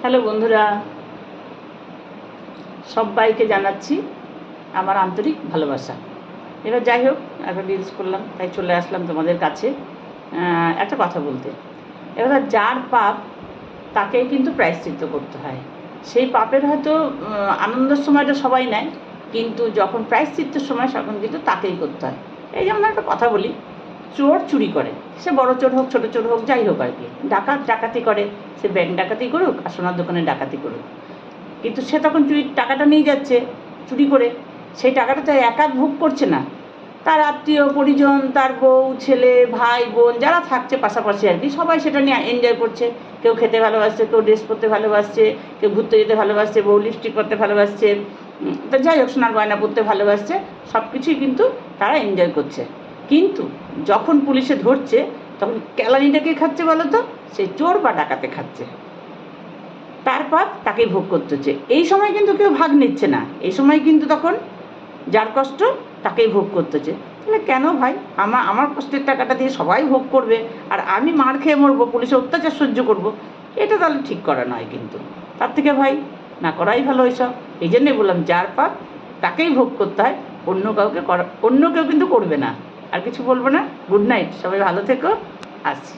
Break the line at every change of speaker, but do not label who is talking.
Hello বন্ধুরা, সবাইকে জানাচ্ছি আমার আন্তরিক ভালোবাসা। এবার যাই হোক, একটা রিলস করলাম, তাই চলে আসলাম তোমাদের কাছে একটা কথা বলতে। এবার যার পাপ তাকেই কিন্তু প্রায়শ্চিত্ত করতে হয়। সেই পাপের হয়তো আনন্দের সময়টা সবাই নেয়, কিন্তু যখন প্রায়শ্চিত্তের সময় তখন কিন্তু তাকেই করতে হয়। এই যেমন একটা কথা বলি, চোর চুরি করে, সে বড় চোর হোক ছোটো চোর হোক যাই হোক আর কি, ডাকাত ডাকাতি করে, সে ব্যাংক ডাকাতি করুক আর সোনার দোকানে ডাকাতি করুক, কিন্তু সে তখন টাকাটা নিয়ে যাচ্ছে চুরি করে, সেই টাকাটা তো একা ভোগ করছে না, তার আত্মীয় পরিজন, তার বউ ছেলে ভাই বোন যারা থাকছে পাশাপাশি আর কি, সবাই সেটা নিয়ে এনজয় করছে। কেউ খেতে ভালোবাসছে, কেউ ড্রেস পরতে ভালোবাসছে, কেউ ঘুরতে যেতে ভালোবাসছে, বউ লিপস্টিক করতে ভালোবাসছে, তা যাই হোক সোনার গয়না পরতে ভালোবাসছে, সব কিছুই কিন্তু তারা এনজয় করছে। কিন্তু যখন পুলিশে ধরছে তখন ক্যালানিটা কে খাচ্ছে বলো তো? সে চোর বা ডাকাতে খাচ্ছে। তার পাপ তাকেই ভোগ করতে হচ্ছে। এই সময় কিন্তু কেউ ভাগ নিচ্ছে না, এই সময় কিন্তু তখন যার কষ্ট তাকেই ভোগ করতে হচ্ছে। তাহলে কেন ভাই আমার কষ্টের টাকাটা দিয়ে সবাই ভোগ করবে আর আমি মার খেয়ে মরবো, পুলিশের অত্যাচার সহ্য করব? এটা তাহলে ঠিক করা নয় কিন্তু। তার থেকে ভাই না করাই ভালো এইসব। এই জন্যই বললাম, যার পাপ তাকেই ভোগ করতে হয়, অন্য কেউ কিন্তু করবে না। আর কিছু বলবো না। গুড নাইট, সবাই ভালো থেকো, আসছি।